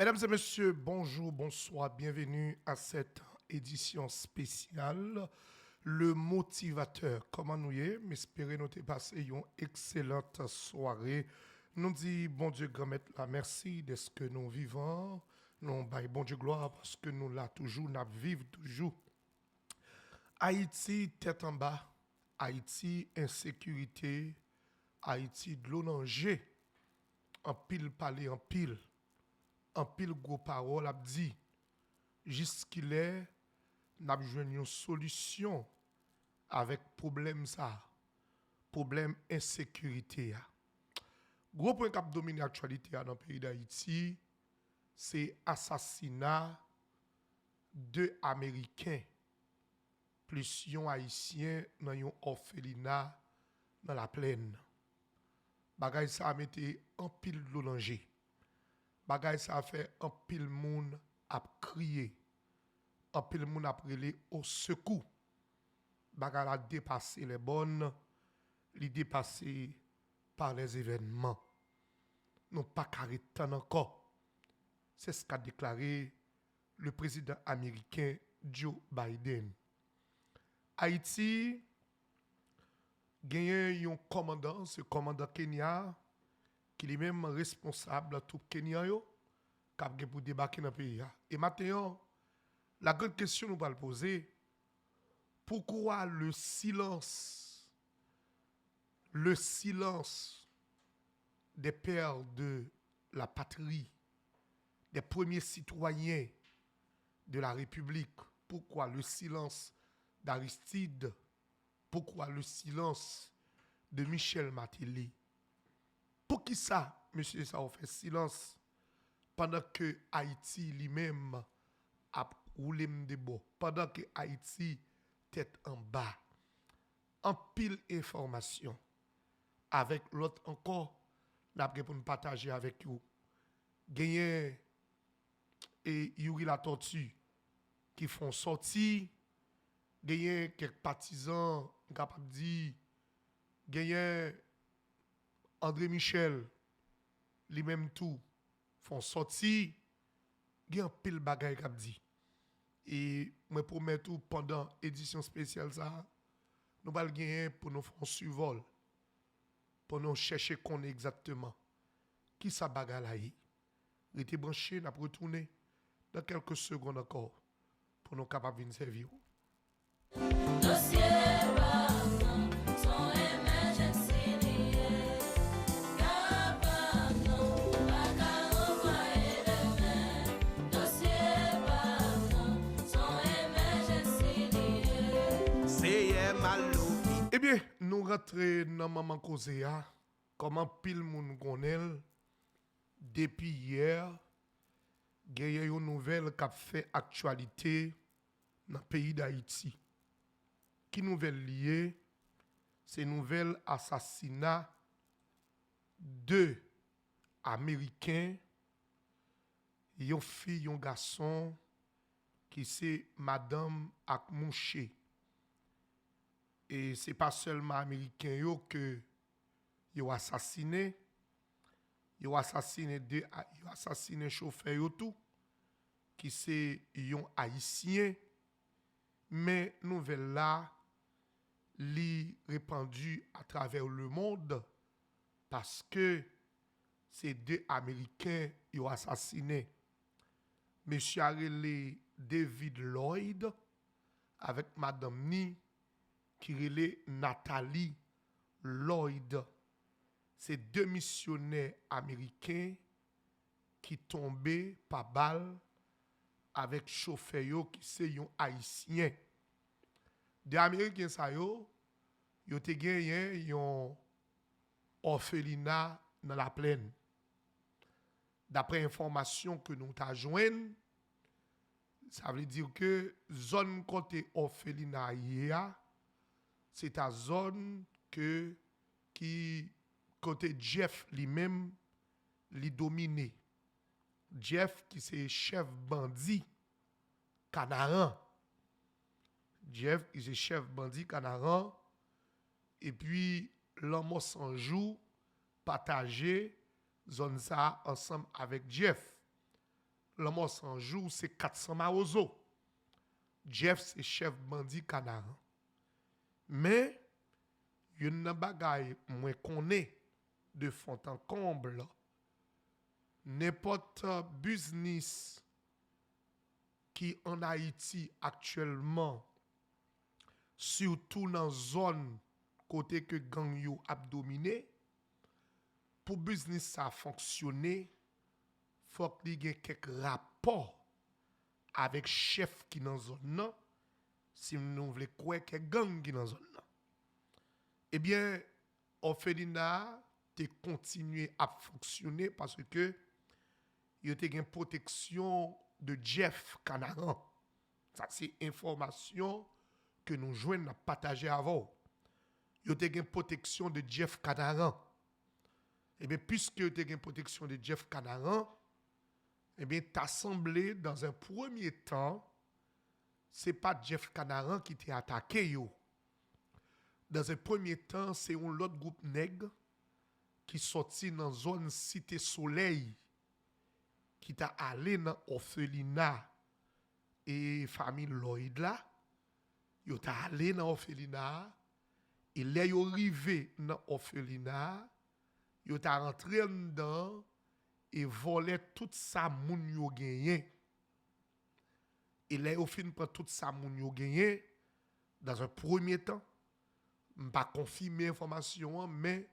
Mesdames et messieurs, bonjour, bonsoir, bienvenue à cette édition spéciale. Le motivateur, comment nous y est, m'espérer nous t'ai passé une excellente soirée. Nous dit bon Dieu grand maître la merci de ce que nous vivons. Nous bail bon Dieu gloire parce que nous là toujours, nous vivons toujours. Haïti tête en bas, Haïti insécurité, Haïti de l'eau danger, en pile parler en pile gros parole a dit jusqu'il est n'a besoin une solution avec problème ça problème insécurité a. Gros point qui domine l'actualité dans le pays d'Haïti c'est assassinat de américains plus yon haïtien dans yon orphelinat dans la plaine. Bagay ça a mette en pile de danger. Bagay ça a fait un pile moun a crier. Un pile moun a prélé au secours. Bagay a dépassé les bonnes, li dépassé par les événements. Non pas carrément encore. C'est ce qu'a déclaré le président américain Joe Biden. Haïti gagne un commandant, ce commandant Kenya qui est même responsable de tout Kenya yo qui pour débarquer dans le pays. Et maintenant, la grande question nous va le poser, pourquoi le silence des pères de la patrie, des premiers citoyens de la République, pourquoi le silence d'Aristide, pourquoi le silence de Michel Martelly? Pour qui ça, monsieur, ça a fait silence pendant que Haïti lui-même a roulé de bon, pendant que Haïti tête en bas, en pile information, avec l'autre encore, d'après pour nous partager avec vous. Gagné et Yuri la tortue qui font sortir, gagné quelques partisans capables de dire, gagné André Michel, lui-même tout, font sortir, gagné un pile bagay cap dit. Et moi promets tout pendant édition spéciale ça, nous allons gagner pour nous faire un survol, pour nous chercher qu'on est exactement qui ça bagay là y. Restez branché, n'a retourner dans quelques secondes encore pour nous capables de servir. Eh bien, nous rentrons dans Maman Kozea, comment pile moun connaît depuis hier, il y a une nouvelle qui a fait actualité dans le pays d'Haïti. Qui nouvelle liée? C'est nouvelle assassinat de Américains, yon fille, yon garçon, qui c'est Madame Akmouché. Et ce n'est pas seulement Américains yo que yo assassiné. Yo assassiné chauffeur yo tout, qui c'est yon haïtien. Mais nouvelle là, li répandu à travers le monde parce que c'est deux Américains qui ont assassiné. Monsieur Arele David Lloyd avec Madame Ni qui relait Nathalie Lloyd. C'est deux missionnaires américains qui tombaient par balle avec chauffeur qui c'est un haïtien. Des Américains ça yo te gagné un orphelinat dans la plaine. D'après information que nous t'a joine, ça veut dire que zone côté orphelinat c'est ta zone qui côté Jeff lui-même li dominé. Jeff qui c'est chef bandit Canaran. Jeff qui c'est chef bandit Canaran et puis l'homme sans jour partager zone ça ensemble avec Jeff. l'homme sans jour, c'est 400 maozo. Jeff, c'est chef bandit Canaran. Mais, il y a une bagaille moins qu'on est de fond en comble. N'importe business qui en Haïti actuellement, surtout dans la zone côté que gang yo a dominé, pour business ça fonctionner, faut qu'il y ait quelques rapports avec chef qui dans zone nan, si nous voulons croire que gang qui dans zone nan. Eh bien, Orphelinat te continué à fonctionner parce que il y a une protection de Jeff Canaran. Ça c'est information que nous joignons à partager avant. Il y a une protection de Jeff Canaran. Eh bien, puisque il y a une protection de Jeff Canaran, eh bien, t'as semblé dans un premier temps, c'est pas Jeff Canaran qui t'a attaqué yo. Dans un premier temps, c'est un autre groupe nègre qui sorti dans zone Cité Soleil, qui t'a allé dans orphelinat et famille Lloyd là. Yo t'a allé dans orphelinat et là yo arrivé dans orphelinat, yo t'a rentré dedans et volé tout ça moun yo gagné. Et là yo fin prend tout ça moun yo gagné dans un premier temps. M'pas confirmer information mais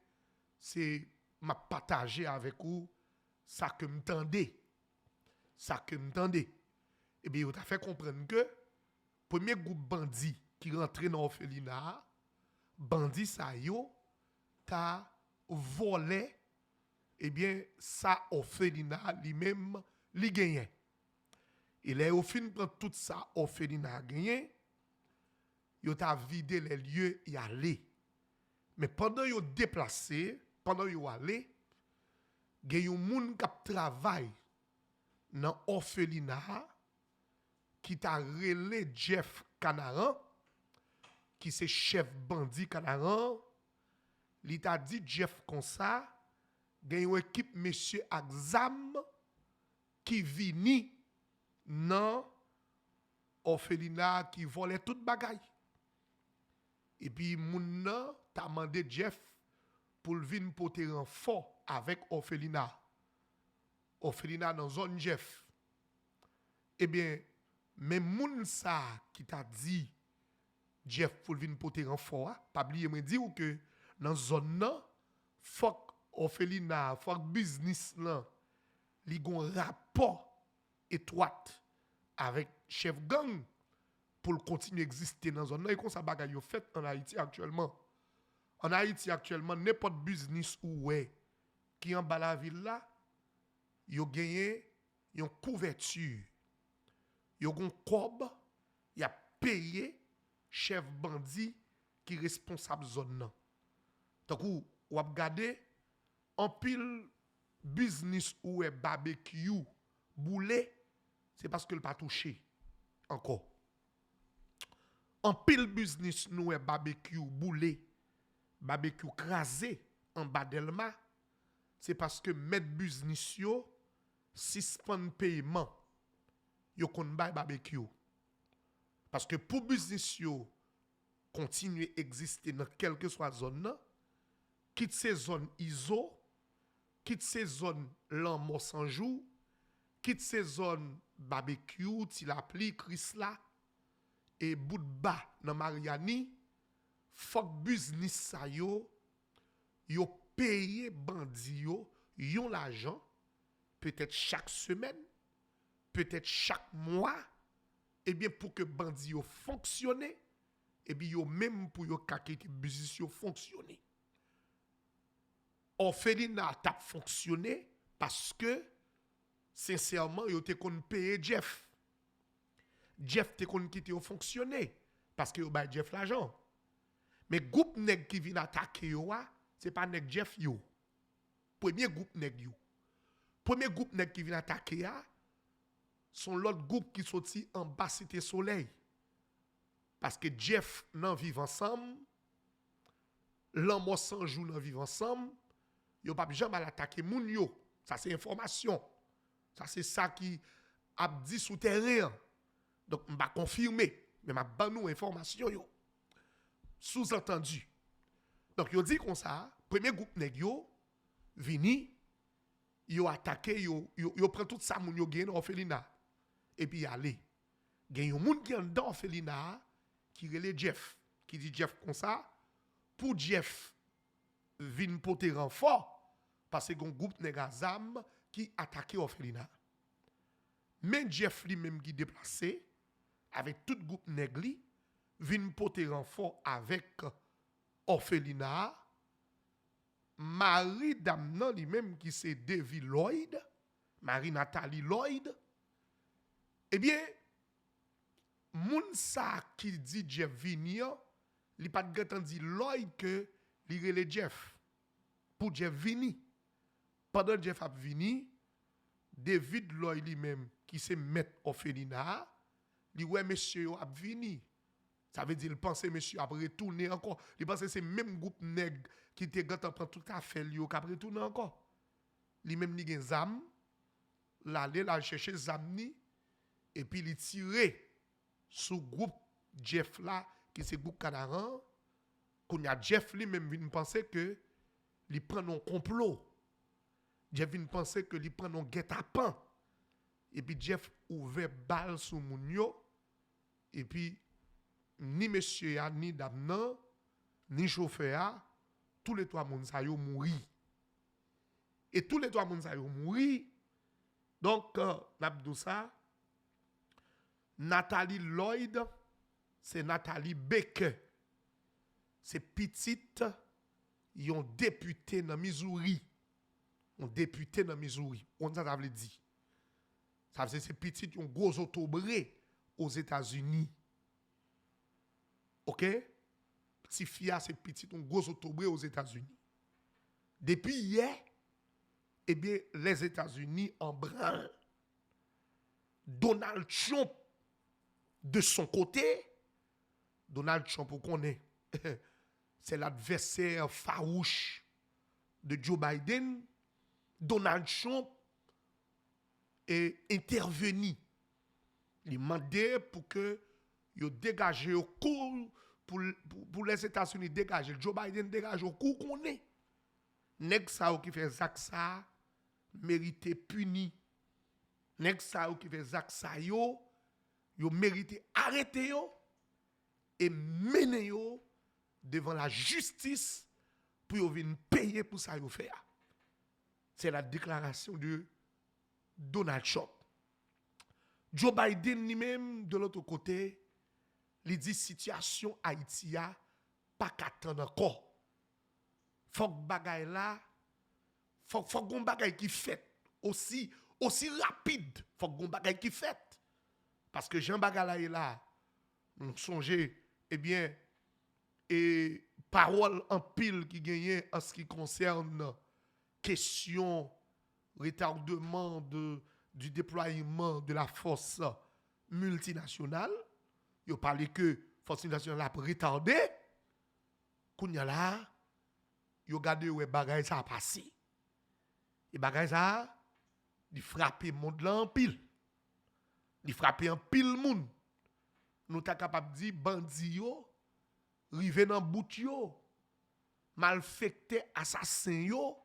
c'est m'a partager avec vous ça que m'tendez. Et bien, il t'a fait comprendre que premier groupe bandit qui rentre dans l'orphelinat, bandit ça yo, t'a volé, et bien, ça orphelinat lui-même, li gagné. Et là, au fin de tout ça, orphelinat gagné, il t'a vidé les lieux y aller. Mais pendant yo déplacé, pendant yo allé, il y a un moun qui travaille dans l'orphelinat qui t'a relé Jeff Canaran, qui c'est chef bandit Canaran, il t'a dit Jeff comme ça, il y a une équipe monsieur Axam qui vini dans l'orphelinat qui volait toute bagaille. Et puis moun nan t'a demandé Jeff pour venir porter un renfort avec orphelinat. Orphelinat dans zone Jeff. Eh bien, même moun ça qui t'a dit Jeff pour venir porter renfort, pas oublier me dire que dans zone nan, faut orphelinat, faut business là, li gon rapport étroit avec chef gang pour continuer à exister dans zone nan et comme ça bagaille yo fait en Haïti actuellement. En Haïti actuellement, n'importe business ou qui en bas la ville là, yo gagné yon couverture. Yo gon kob, y a payé chef bandit qui responsable zone nan. Donc ou ap gade en pile business ou barbecue boulé, c'est parce que le pas touché encore. En pile business nous barbecue boulé, barbecue crasé en bas d'Elma, c'est parce que mettre business yo suspend paiement yo kon bay barbecue. Parce que pour business yo continuer à exister dans quelle que soit zone, quitte ces zones ISO, quitte ces zones l'an sans jour, quitte ces zones barbecue, tilapli, Chrysla et bout de bas dans Mariani, faut business sa yo paye bandi yo yon l'argent peut-être chaque semaine, peut-être chaque mois, et bien pour que bandi yo fonctionne, et bien yo même pour yo kake que business yo fonctionne. Orphelinat t'a fonctionné parce que sincèrement yo te kon payer Jeff. Jeff te kon kite yo fonctionner parce que yo bay Jeff l'argent. Mais groupe nèg qui vient attaquer yo c'est pas nèg Jeff yo. Premier groupe nèg yo. Premier groupe nèg qui vient attaquer sont l'autre groupe qui sorti en bas Cité Soleil. Parce que Jeff nan vivent ensemble, l'homme sans jour nan vivent ensemble, yo pas jamais attaquer moun yo. Ça c'est information. Ça c'est ça qui a dit sous terrain. Donc, je vais confirmer. Mais je vais nous information. Sous-entendu. Donc, il dit comme ça, premier groupe nèg yo, vini, yo attaqué, yo prend tout ça, moun yo gen dans orphelinat. Et puis, allez. Gen yon moun qui en dans orphelinat, qui relè Jeff. Qui dit Jeff comme ça, pour Jeff, vin poter renfort, parce que yon groupe nèg azam qui attaqué orphelinat. Mais Jeff lui-même qui déplacé, avec tout groupe nèg li, vin poter renfort avec orphelinat. Marie Damnan lui-même qui c'est Davy Lloyd, Marie Nathalie Lloyd, eh bien, moun sa qui dit Jeff vini, li pas de dit Lloyd que li rele Jeff. Pour Jeff vini. Pendant Jeff a vini, David Lloyd lui-même qui c'est maître orphelinat, li ouais monsieur a vini. Ça veut dire, il pensait monsieur a retourné encore. Il pensait que c'est même groupe nèg qui était gâté prendre tout à fait lui qui a retourné encore. Lui même li gen zam, l'aller la chercher zam ni et puis il tirer sous groupe Jeff là qui c'est groupe Canaran. Qu'on y a Jeff lui même vient penser que il prend un complot. Jeff vient penser que il prend un guet-apens. Et puis Jeff ouvert balle sous moun yo et puis ni monsieur a, ni dame nan, ni chauffeur a, tous les trois moun sa yo mouri. Et tous les trois moun sa yo mouri. Donc, n'abdou ça, Nathalie Lloyd, c'est Nathalie Baker. C'est petite, yon député dans Missouri. On député dans Missouri. On ça veut dire. Ça veut dire c'est petite, yon gros autobré aux États-Unis. OK? Si Fia, c'est petit, un gros autobré aux États-Unis. Depuis hier, eh bien, les États-Unis en branle. Donald Trump, de son côté, Donald Trump, on connaît, c'est l'adversaire farouche de Joe Biden. Donald Trump est intervenu. Il demandait pour que il dégage au cours pour les États-Unis dégager. Joe Biden dégage au cours qu'on est. Nèg sa qui fait zak ça mérité puni. Nèg sa qui fait zak ça yo mérité arrêter yo et mener yo devant la justice pour yo venir payer pour ça yo faire. C'est la déclaration de Donald Trump. Joe Biden lui-même de l'autre côté, il dit situation Haïti a pas qu'attendre encore. Faut que bagay là, faut gon bagay qui fait aussi rapide, faut gon bagay qui fait. Parce que Jean Bagala est là. On songe eh bien et parole en pile qui gagne en ce qui concerne question retardement du déploiement de la force multinationale. Il parle que force multinationale a retardé. Kounya là, yo gade ouais bagay ça a passé. Et bagay ça, il frappe monde là en pile. Il frappe en pile monde. Nous ta capable dire bandi yo, rive dans bout yo, malfecté assassin yo,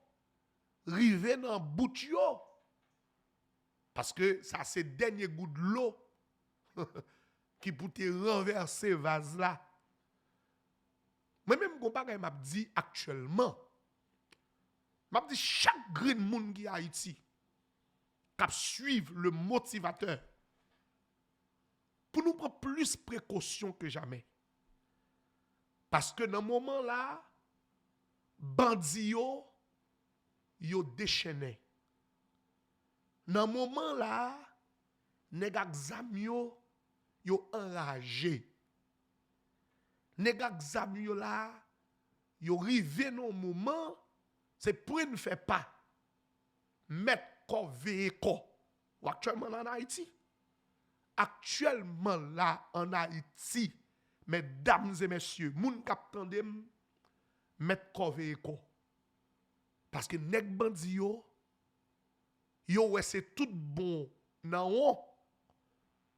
rive dans bout yo. Parce que ça c'est dernier goût de l'eau qui pour te renverser vase là. Moi même gon bagay m'a dit actuellement. M'a dit chaque green monde qui Haïti cap suivre le motivateur pour nous prendre plus précaution que jamais. Parce que dans ce moment là bandi yo déchaîné. Dans ce moment là nèg ak zam yo enragé. Nèg ak zam yo là yo rivé dans moment c'est pour ne faire pas mettre ko veiller ko. Actuellement en Haïti. Actuellement là en Haïti, mesdames et messieurs, moun k'ap tandem mettre ko veiller ko. Parce que nèg bandi yo ouais c'est tout bon nan on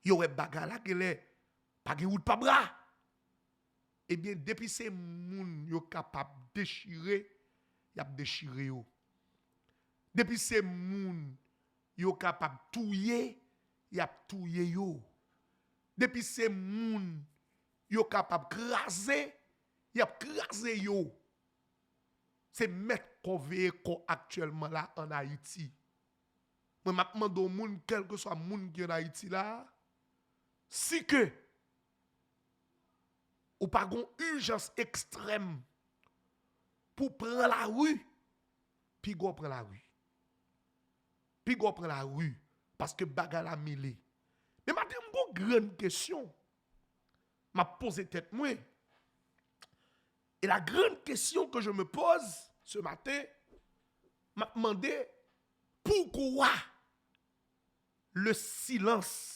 Yo wè baga la gele, pas gen route pas bras. Eh bien, depuis ces moun yo capable déchirer, y a déchiré yo. Depuis ces moun yo capable touyer, y a touyer yo. Depuis ces moun yo capable craser, y a crasé yo. C'est mettre qu'on veut actuellement là en Haïti. Moi m'a demandé au moun quel que soit moun qui en Haïti là, si que ou pas gon urgence extrême pour prendre la rue, puis go prend la rue. Puis go prend la rue parce que bagala mêlé. Mais m'a une grande question. M'a posé tête moi. Et la grande question que je me pose ce matin, m'a demandé pourquoi le silence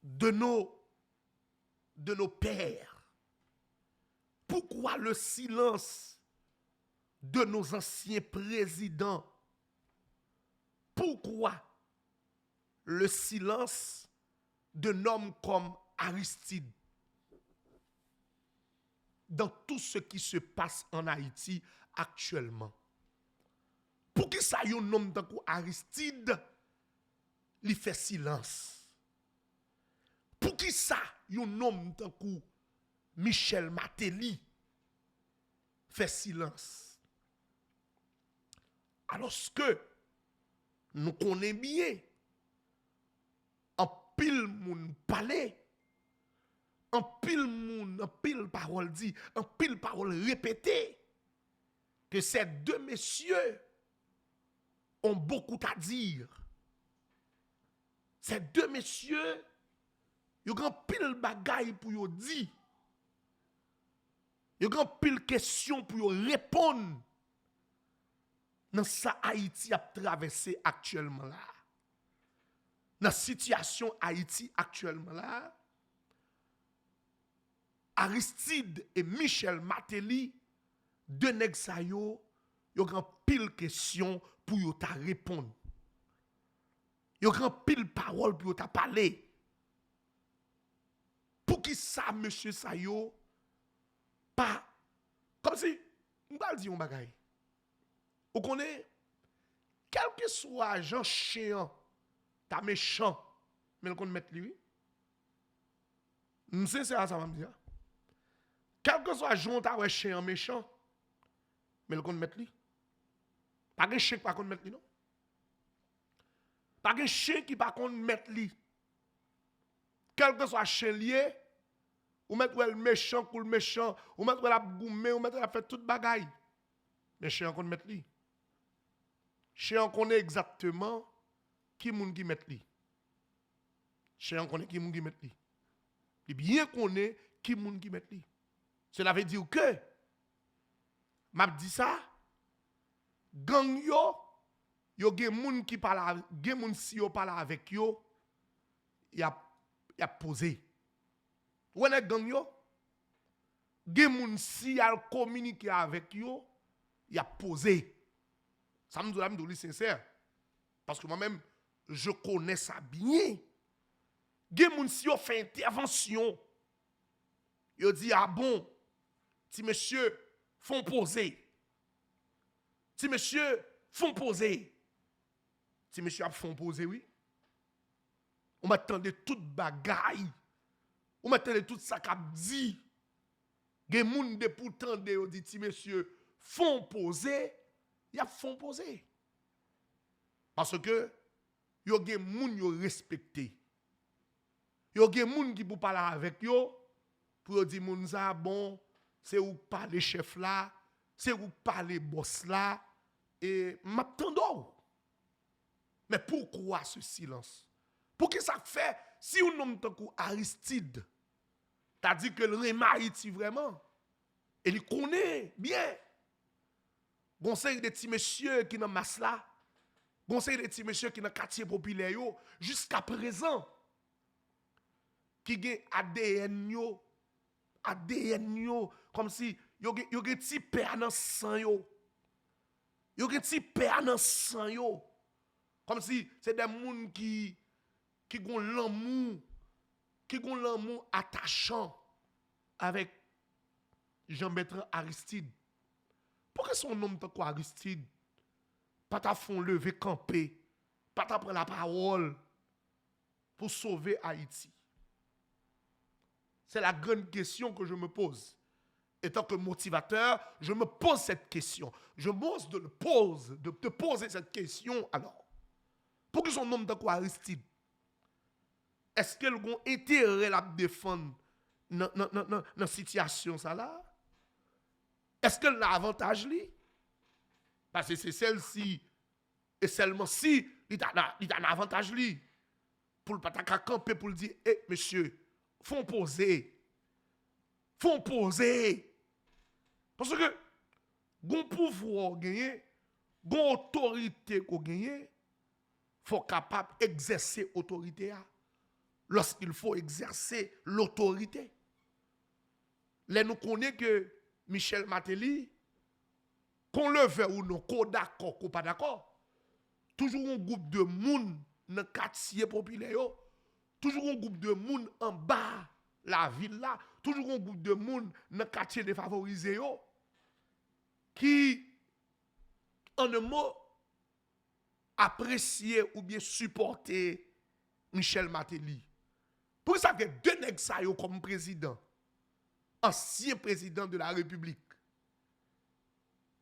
de nos pères, pourquoi le silence de nos anciens présidents, pourquoi le silence d'un homme comme Aristide dans tout ce qui se passe en Haïti actuellement. Pour qui ça yon homme tant Aristide li fait silence? Pour qui ça yon homme tant Michel Martelly fait silence? Alors que nous connaissons bien en pile moun parler, en pile parole dit, en pile parole répétée, que ces deux messieurs ont beaucoup à dire. Ces deux messieurs, ils ont pile bagaille pour yo dire. Ils ont pile question pour yo répondre dans sa Haïti a traversé actuellement là. Dans la situation Haïti actuellement là, Aristide et Michel Martelly, deux nèg sa yo ont pile question pour yo ta répondre. Yo ont pile parole pour yo ta parler. Pour qui ça monsieur sa yo pas comme si m'bal di yon bagay. Vous connaissez, quel que soit Jean Chéan, ta méchant, mais le qu'on met lui. C'est ça va me dire. Quel que soit Jean ta ouais Chéan méchant, mais le qu'on met lui. Pas de chien qui pas qu'on met lui non. Pas de chien qui pas qu'on met lui. Quel que soit chien lié, ou mettre le méchant pour le méchant, ou mettre la goumé, ou mettre la fait toute bagaille. Mais chien qu'on met lui. Chien connaît exactement qui moun qui met li. Chien connaît qui moun qui met li. Et bien connaît qui moun qui met li. Cela veut dire que m'a dit ça gang yo gen moun qui parle gen moun si yo parle avec yo y a posé. Ou est gang yo gen moun si al communiquer avec yo y a posé. Ça me dit sincère. Parce que moi-même, je connais ça bien. Gen moun si yo fait intervention. Yo dit, ah bon, si monsieur font poser. Si monsieur font poser. Si monsieur a font poser, oui. On m'attendait toute bagaille. On m'attendait tout ça qu'a dit. Gen moun de pourtant de yo dit, si monsieur font poser. Y a font poser. Parce que yo gen moun yo respecté. Yo gen moun qui pour parler avec yo pour dire moun ça bon, c'est ou parler chef là, c'est ou parler boss là et m'attendons. Mais pourquoi ce silence? Pour que ça fait si un homme tant Aristide t'as dit que le Haïti vraiment et il connaît bien. Conseil des petits messieurs qui dans masse là, conseil des petits messieurs qui dans quartier populaire yo jusqu'à présent qui gen ADN yo comme si yo gen ti père dans sang yo. Yo gen ti père dans sang yo. Comme si c'est des gens qui ont l'amour attachant avec Jean-Bertrand Aristide. Pourquoi son nom de quoi Aristide? Pas ta fond lever camper, pas ta prendre la parole pour sauver Haïti. C'est la grande question que je me pose. Et tant que motivateur, je me pose cette question. Je m'ose de te poser cette question alors. Pourquoi son nom de quoi Aristide? Est-ce qu'elle a intérêt à défendre dans la situation ça là? Est-ce qu'elle a avantage li? Parce que c'est celle-ci et seulement si il a un avantage li pour le pas camper pour le dire monsieur, faut poser. Parce que gon pouvoir gagner, gon autorité qu'on gagner, faut capable exercer autorité lorsqu'il faut exercer l'autorité. Là nous connaissons que Michel Martelly, qu'on le veut ou non, qu'on d'accord, qu'on pas d'accord, toujours un groupe de monde dans le quartier populaire, toujours un groupe de monde en bas la ville là, toujours un groupe de monde dans le quartier défavorisé qui, en un mot, apprécier ou bien supporter Michel Martelly. Pour ça que deux nègres ça comme président, ancien président de la République,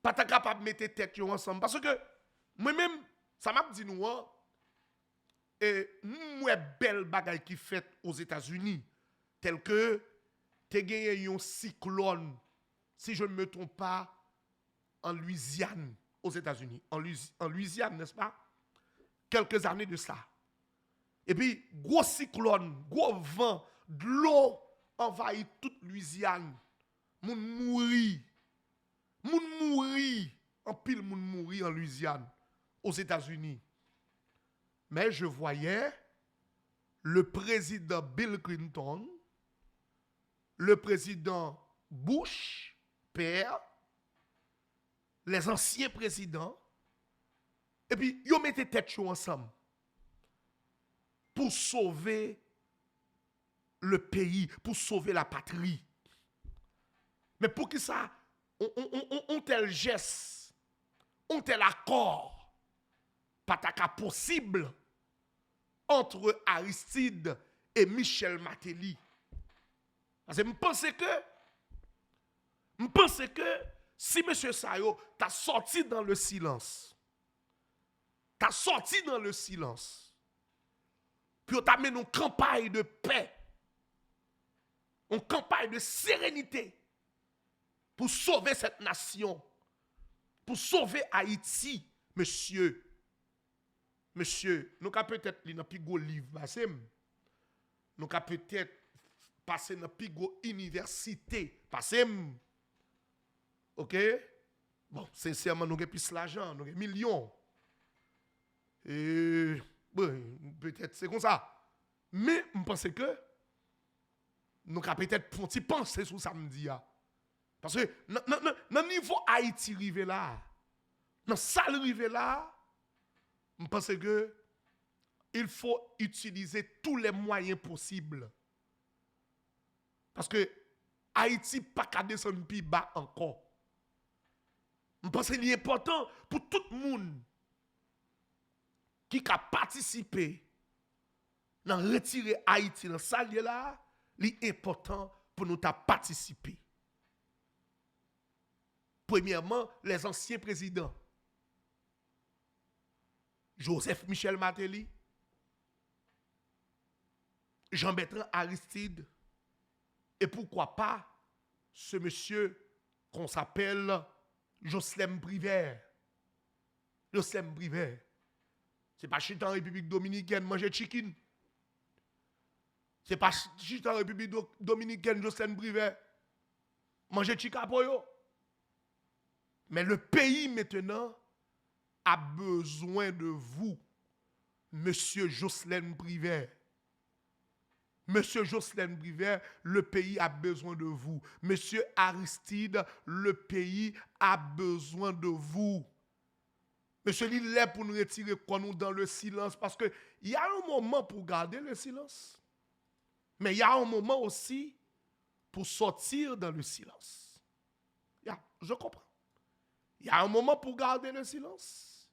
pas capable de mettre tête ensemble. Parce que moi-même, ça m'a dit nous, et moi, belle bagaille qui fait aux États-Unis, tel que tu as gagné un cyclone, si je ne me trompe pas, en Louisiane, aux États-Unis. En Louisiane, n'est-ce pas? Quelques années de ça. Et puis, gros cyclone, gros vent, de l'eau envahit toute Louisiane. Moun mouri. En pile, moun mouri en Louisiane, aux États-Unis. Mais je voyais le président Bill Clinton, le président Bush, père, les anciens présidents, et puis ils mettaient tête ensemble pour sauver le pays, pour sauver la patrie. Mais pour qui ça, on tel geste, on tel accord, pas possible entre Aristide et Michel Martelly. Parce que je pense que si M. Sayo t'a sorti dans le silence, puis t'a mené une campagne de paix, une campagne de sérénité pour sauver cette nation, pour sauver Haïti, monsieur, nous avons peut-être li nan pi go livre passé, nous avons peut-être passé dans pi go université passé. OK? Bon, sincèrement nous avons plus l'argent, nous avons millions. Et bon, peut-être c'est comme ça. Mais je pense que nous avons peut-être penser sur samedi. Parce que dans le niveau Haïti rivé là, dans ça rivé là, je pense que il faut utiliser tous les moyens possibles. Parce que Haïti pas qu'à descendre plus bas encore. Je pense que c'est important pour tout le monde qui a participé dans retirer Haïti dans ça là, c'est important pour nous participer. Premièrement, les anciens présidents. Joseph Michel Martelly, Jean-Bertrand Aristide, et pourquoi pas ce monsieur qu'on s'appelle Jocelyn Briver. Jocelyn Briver. C'est pas chita en République Dominicaine manger chicken. C'est pas chita en République Dominicaine Jocelyn Briver manger chicken pour yo. Mais le pays maintenant a besoin de vous, Monsieur Jocelyn Briver. Monsieur Jocelyn Briver, le pays a besoin de vous. Monsieur Aristide, le pays a besoin de vous. Monsieur, il est pour nous retirer nous dans le silence parce qu'il y a un moment pour garder le silence. Mais il y a un moment aussi pour sortir dans le silence. Je comprends. Il y a un moment pour garder le silence.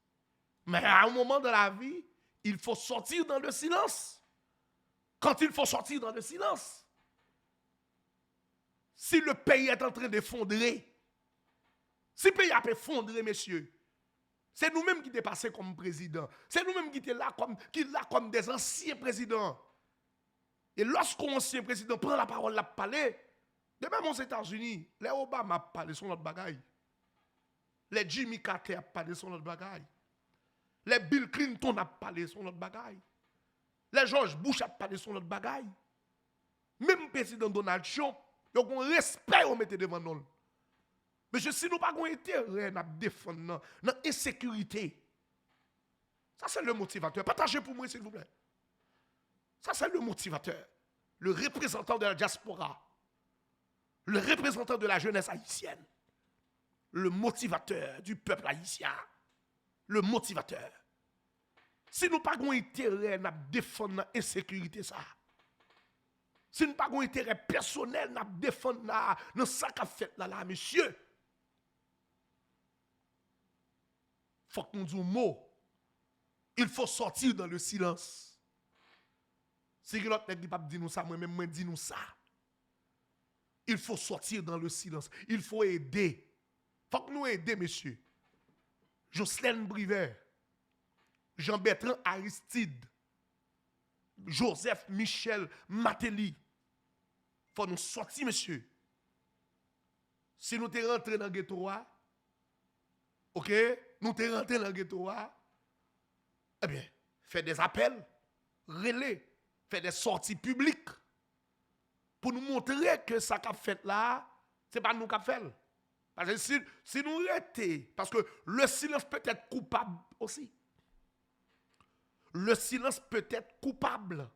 Mais il y a un moment dans la vie, il faut sortir dans le silence. Quand il faut sortir dans le silence, si le pays est en train d'effondrer, si le pays a effondré, messieurs, c'est nous-mêmes qui sommes passés comme président. C'est nous-mêmes qui sommes là comme des anciens présidents. Et lorsqu'un ancien président prend la parole, la parler, de même aux États-Unis, les Obama parlé sur notre bagaille. Les Jimmy Carter parlé sur notre bagaille. Les Bill Clinton a parlé sur notre bagaille. Les George Bush a parlé sur notre bagaille. Même le président Donald Trump, il y a un respect au mettre devant nous. Mais si nous n'avons pas intérêt à défendre dans l'insécurité, ça c'est le motivateur. Partagez pour moi, s'il vous plaît. Ça c'est le motivateur. Le représentant de la diaspora. Le représentant de la jeunesse haïtienne. Le motivateur du peuple haïtien. Le motivateur. Si nous n'avons pas intérêt à défendre l'insécurité, ça. Si nous n'avons pas intérêt personnel à défendre dans ça qu'a fait là, monsieur. Il faut que nous disions un mot. Il faut sortir dans le silence. Si l'autre ne dit pas dire nous ça, moi-même, je dis nous ça. Il faut sortir dans le silence. Il faut aider. Il faut que nous aidions, messieurs. Jocelyne Brivet, Jean-Bertrand Aristide, Joseph Michel Matéli. Il faut nous sortir, monsieur. Si nous sommes rentrés dans le ghetto, ok, nous sommes rentrés dans le ghetto, eh bien, faites des appels, relais, faites des sorties publiques pour nous montrer que ça qu'a fait là, ce n'est pas nous qui avons fait. Parce que si nous arrêtons, parce que le silence peut être coupable aussi. Le silence peut être coupable.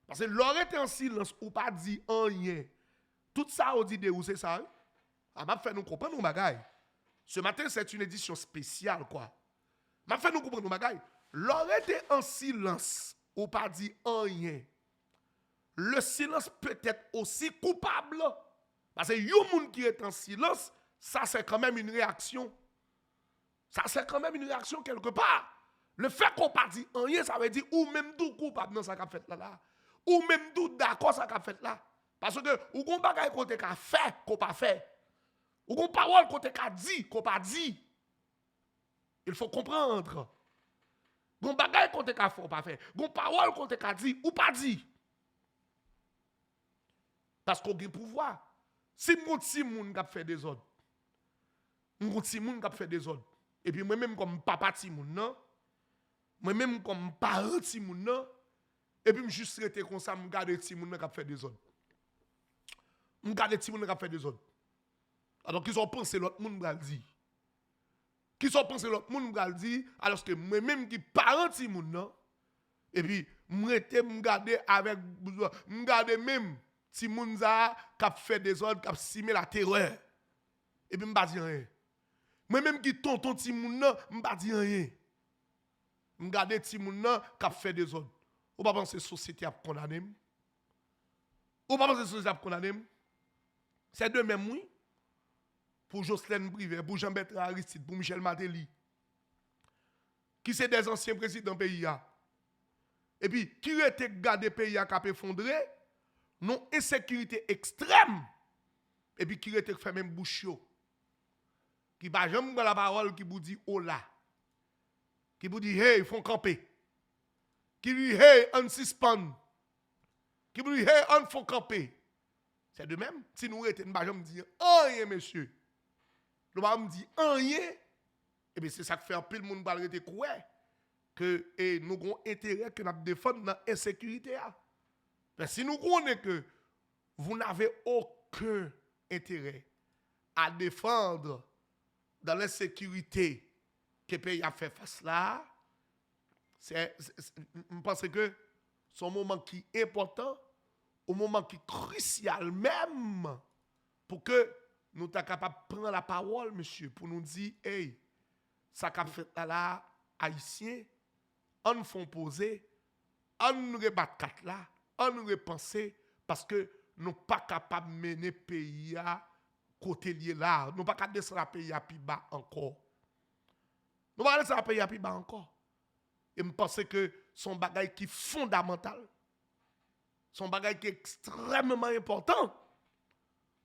Parce que l'arrêter en silence ou pas dit rien. Tout ça, on dit de où c'est ça. Ça m'a fait nous comprendre nos bagailles. Ce matin, c'est une édition spéciale, quoi. M'a fait nous comprendre nos bagailles. L'arrêter en silence ou pas dit rien. Le silence peut être aussi coupable. Parce que yon moun qui est en silence, ça c'est quand même une réaction. Ça c'est quand même une réaction quelque part. Le fait qu'on pas dit rien, ça veut dire ou même tout coupable dans ça qu'a fait là. Ou même tout d'accord ça qu'a fait là. Parce que ou gon bagay qu'on te ka fait qu'on pas fait. Ou gon parole qu'on te ka dit qu'on pas dit. Il faut comprendre. Gon bagay qu'on te ka fait ou pas fait. Gon parole qu'on te ka dit ou pas dit. Parce qu'on a pouvoir. Si mon petit moun k'ap fait des ordres. Mon petit moun k'ap fait des ordres. Et puis moi même comme papa petit moun non. Moi même comme parent petit moun non. Et puis, je juste resté comme ça, je garde les petits gens qui fait des ordres. Je garde les petits gens qui fait des ordres. Alors, qu'ils ont pensé l'autre monde va le dire. Qu'ils ont pensé l'autre monde va le dire, alors que moi-même qui parent petit moun non. Et puis, je garde avec, je garde même petit moun qui fait des ordres, qui simé la terreur. Et puis, je ne dis rien. Moi-même qui tonton petit moun non, je ne dis rien. Je garde petit moun qui fait des ordres. Ou pas penser que la société a condamné? Ou pas penser que la société a condamné? C'est de même, oui. Pour Jocelyne Brivet, pour Jean-Bertrand Aristide, pour Michel Matéli. Qui sont des anciens présidents du pays. Et puis, qui était gardé le pays qui a effondré, non insécurité extrême. Et puis, qui était fait même bouche. Qui va jamais la parole qui vous dit oh là. Qui vous dit hey, ils font camper. Qui lui dit, hey, on suspend. Qui lui dit, hey, on faut camper. C'est de même. Si nous étions, nous ne pouvons pas dire rien, monsieur. Nous ne pouvons pas dire rien. Et bien, c'est ça qui fait un peu le monde va arrêter quoi. Que nous avons intérêt que nous défendre l'insécurité. Mais si nous connaissons que vous n'avez aucun intérêt à défendre dans l'insécurité que le pays a fait face là, je pense que c'est un moment qui est important, un moment qui est crucial même, pour que nous soyons capables de prendre la parole, monsieur, pour nous dire, hey, ça qu'a fait là, haïtien, on font poser, on rebat quatre là, on repenser parce que nous pas capable de mener pays à côté lié là, nous pas capable de descendre pays à plus bas encore. Nous pas descendre pays à plus bas encore. Et je pense que son bagage qui est fondamental, son bagage qui est extrêmement important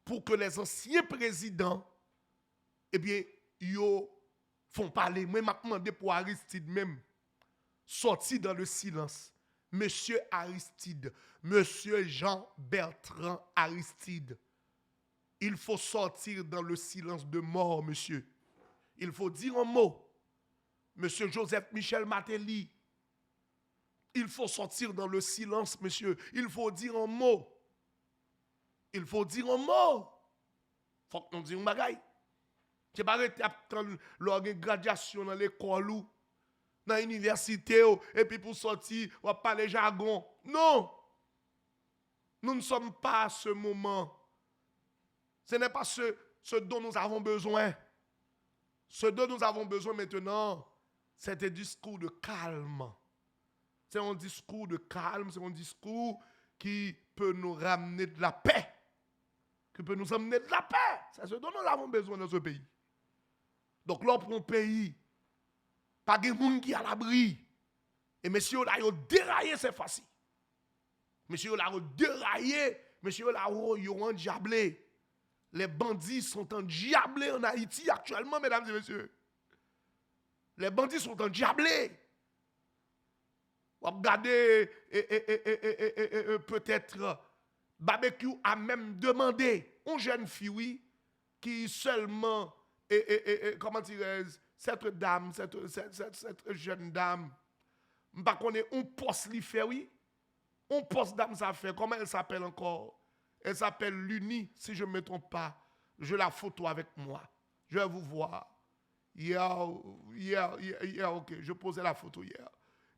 pour que les anciens présidents, eh bien, ils font parler. Moi, je demandé pour Aristide même, sortir dans le silence. Monsieur Aristide, Monsieur Jean-Bertrand Aristide, il faut sortir dans le silence de mort, monsieur. Il faut dire un mot. Monsieur Joseph Michel Martelly, il faut sortir dans le silence, monsieur. Il faut dire un mot. Il faut dire un mot. Il faut que nous disions un bagay. Tu pas arrêter attendre leur graduation dans l'école ou dans l'université et puis pour sortir, on va parler jargon. Non. Nous ne sommes pas à ce moment. Ce n'est pas ce dont nous avons besoin. Ce dont nous avons besoin maintenant, c'est un discours de calme. C'est un discours de calme, c'est un discours qui peut nous ramener de la paix. Qui peut nous amener de la paix. C'est ce dont nous avons besoin dans ce pays. Donc là, pour un pays, pas de monde qui est à l'abri. Et messieurs, là, ils ont déraillé cette fois-ci. Messieurs, là, ils ont déraillé. Messieurs, là, ils ont endiablé. Les bandits sont endiablés en Haïti actuellement, mesdames et messieurs. Les bandits sont endiablés. Vous regardez, peut-être, Barbecue a même demandé une jeune fille, oui, qui seulement, comment dirais-je, cette dame, cette jeune dame, je ne sais pas qu'on est un poste li fait, oui. Un poste dame ça fait. Comment elle s'appelle encore? Elle s'appelle Luni, si je ne me trompe pas. Je la photo avec moi. Je vais vous voir. Hier, ok, je posais la photo hier.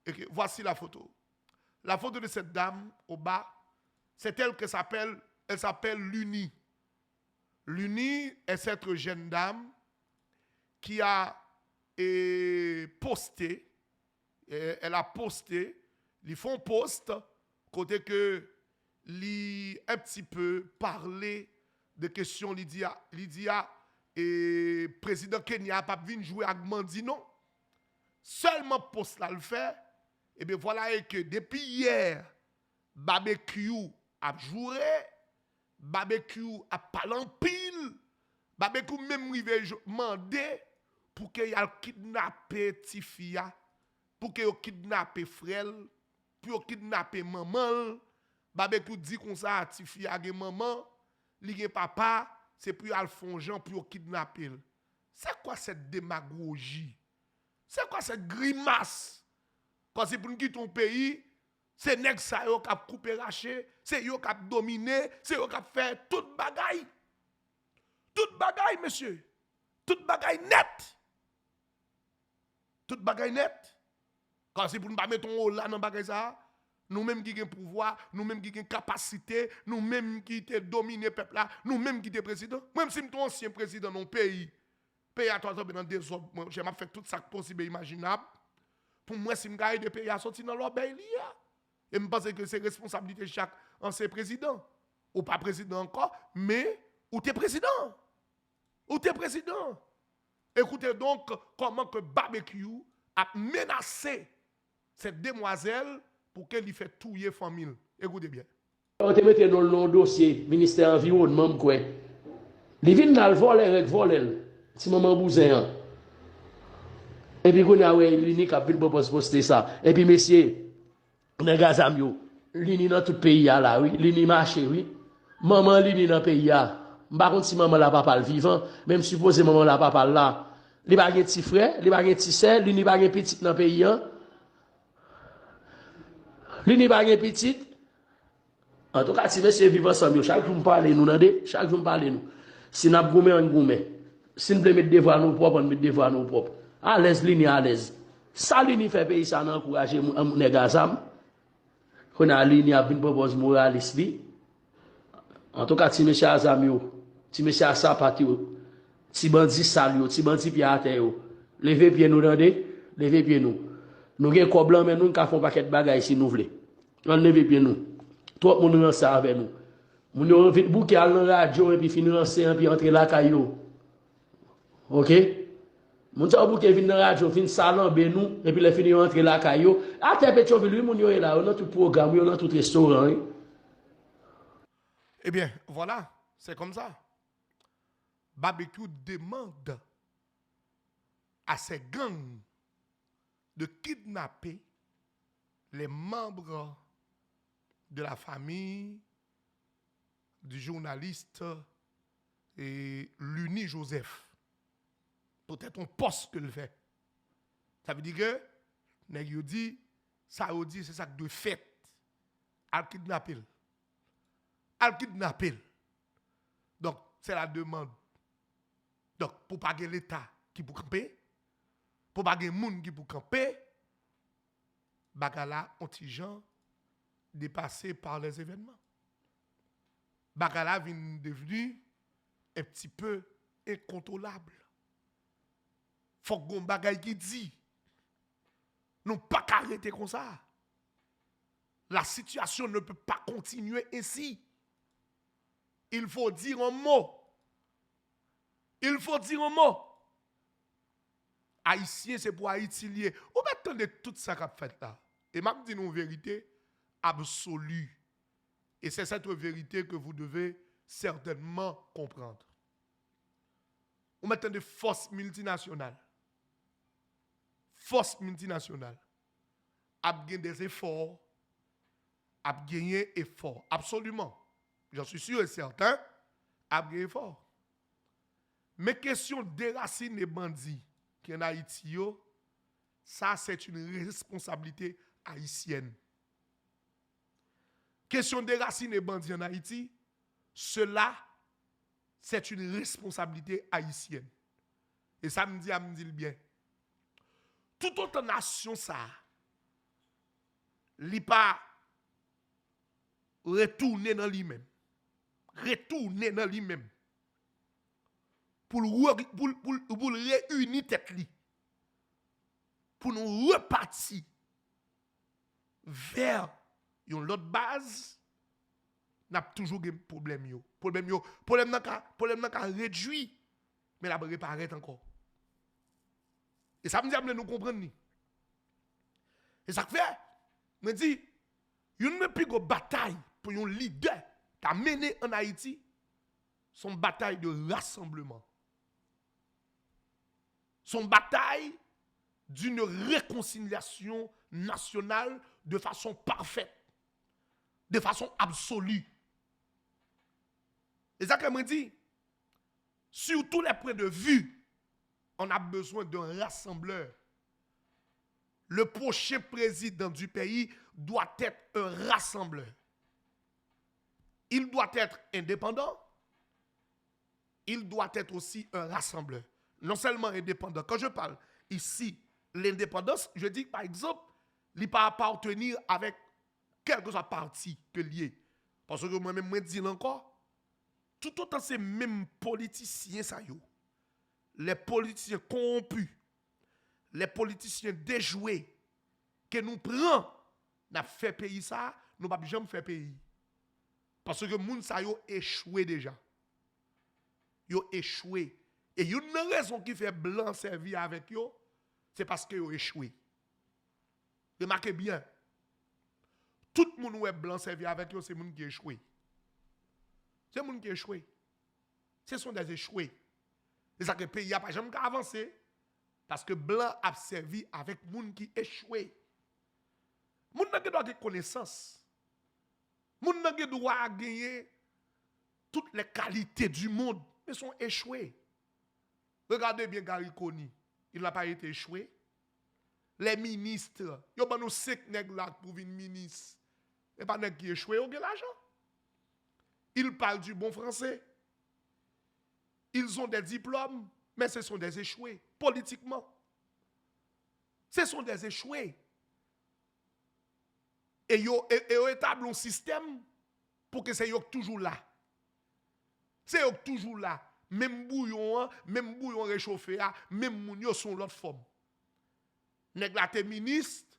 Okay, voici la photo. La photo de cette dame au bas, c'est elle qui s'appelle, elle s'appelle Luni. Luni est cette jeune dame qui a posté, elle a posté, ils font post, côté que li un petit peu parler de questions Lydia et président Kenya pas vinn jouer avec Mandi non. Seulement post là le fait. Et bien voilà que depuis hier, barbecue a joué, barbecue a parlé en pile, barbecue même rivé demandé pour qu'il y ait kidnappé Tifia, pour qu'il y ait kidnappé frère, pour qu'il kidnappé maman. Barbecue dit qu'on ça Tifia a maman, li papa, c'est pour Alphonse Jean pour kidnapper. C'est quoi cette démagogie? C'est quoi cette grimace? Quand c'est pour nous quitter ton pays, c'est nèg ça yo qui a coupé raché, c'est yo qui a dominé, c'est yo qui a fait toute bagaille. Toute bagaille, monsieur. Toute bagaille net. Toute bagaille net. Quand c'est pour nous pas mettre ton là dans bagaille ça, nous-mêmes qui avons pouvoir, nous-mêmes qui avons capacité, nous-mêmes qui avons dominé le peuple là, nous-mêmes qui sommes président. Même si nous sommes ancien président dans le pays à toi dans des autres, j'ai fait tout ça possible et imaginable. Pour moi, si je gagne des pays à sortir dans leur pays, et je pense que c'est responsabilité de chaque ancien président. Ou pas président encore, mais ou t'es président. Ou t'es président. Écoutez donc comment que Barbecue a menacé cette demoiselle pour qu'elle lui fasse touiller famille. Écoutez bien. On te mette dans le dossier, ministère environnement, quoi. Les vignes dans le voler, si maman bousin. Et puis, on a l'unique qui a posté ça. Et puis, messieurs, les gars, l'uni dans tout le pays, là, oui. L'uni marché, oui. Maman, l'uni dans le pays, là. Par contre, si maman n'a pas parlé vivant, même supposé maman n'a pas parlé là, il n'y a pas de petit frère, il n'y a pas de petit sœur, il n'y a pas de petit dans le pays. Il n'y a pas de petit. En tout cas, si monsieur vivant ensemble, chaque jour, nous parlons, nous, chaque jour, nous parlons. Si nous avons goumé, on goumé. Si nous voulons mettre devoir nous propres, on met devoir nous propres. À l'aise, l'uni à l'aise. Ça, l'uni fait pays, ça n'a encouragé les gars. Qu'on a l'uni à une propose moraliste. En tout cas, si monsieur Azamio, si monsieur Sapatio, si bandi salio, si bandi piate, Levez pied nous dande, levez pied nous. Nous gen ko blanc mais nous ka font paquet bagay si nous voulons. On levez pied nous. Trop moun nan ça avec nous. Moun yo vite bouquet al dans radio et puis finir lancer puis entrer la caillou. OK? Moun sa bouquet vinn dans radio, fin salon ben nous et puis les finir entrer la caillou. À Pétionville, moun yo est là, on a tout programme, on a tout restaurant. Hein? Eh bien, voilà, c'est comme ça. Barbecue demande à ces gangs de kidnapper les membres de la famille du journaliste Luni Joseph. Peut-être on poste que le fait. Ça veut dire que, nèg yo dit, ça yo dit, c'est ça que de fait. Al kidnapper. Al kidnapper. Donc, c'est la demande. Donc, pour pas que l'État qui pour camper, pour pas que moun qui pour camper, bagala anti-gens dépassé par les événements. Bagala vient devenu un petit peu incontrôlable. Faut qu'on bagay qui dit, non pas arrêter comme ça. La situation ne peut pas continuer ainsi. Il faut dire un mot. Il faut dire un mot. Haïtien, c'est pour Haïti lié. Ou attendez tout ça qu'a fait là. Et m'a dit une vérité absolue. Et c'est cette vérité que vous devez certainement comprendre. Ou maintenant des forces multinationales. Forces multinationales. A gagné des efforts. A gagné effort. Absolument. J'en suis sûr et certain. A gagné effort. Mais question déraciner bandits qui en Haïti, ça c'est une responsabilité haïtienne. Question déraciner bandits en Haïti, cela c'est une responsabilité haïtienne. Et ça me dit bien. Toute autre nation ça, li pas retourner dans lui-même. Retourner dans lui-même. Pour réunir tête li. Pour nous repartir vers une autre base, n'a toujours des problèmes yo. Problème n'a qu'à réduire, mais la réparer encore. Et ça me dit nous comprendre ni. Et ça fait me dit une plus grosse bataille pour un leader qu'a mené en Haïti, son bataille de rassemblement. Son bataille d'une réconciliation nationale de façon parfaite, de façon absolue. Et ça me dit, sur tous les points de vue, on a besoin d'un rassembleur. Le prochain président du pays doit être un rassembleur. Il doit être indépendant, il doit être aussi un rassembleur. Non seulement indépendant. Quand je parle ici, l'indépendance, je dis par exemple, il ne peut pas appartenir avec quelque soit parti que lié. Parce que moi-même, je dis encore, tout autant ces mêmes politiciens, ça y est, les politiciens corrompus, les politiciens déjoués, que nous prenons, n'a fait pays ça, nous ne pouvons jamais faire pays. Parce que les gens ça yo échoué déjà. Yo échoué. Et une raison qui fait blanc servir avec yo, c'est parce que yo échoué. Remarquez bien. Tout le monde est blanc servir avec yo, c'est le monde qui échoué. C'est le monde qui échoué. Ce sont des échoués. C'est ça que le pays n'a pas jamais avancé. Parce que blanc a servi avec le monde qui échoué. Le monde qui doit avoir connaissance. Le monde qui doit gagner toutes les qualités du monde, mais sont échoués. Regardez bien Gary Coney. Il n'a pas été échoué. Les ministres, ils ont 5 nègres là pour venir ministre. Et pas nègres qui échoué, ils ont l'argent. Ils parlent du bon français. Ils ont des diplômes, mais ce sont des échoués, politiquement. Ce sont des échoués. Et ils établissent un système pour que c'est toujours là. C'est toujours là. même bouillon réchauffé, même moun yo son l'autre forme. Nèg la te ministre,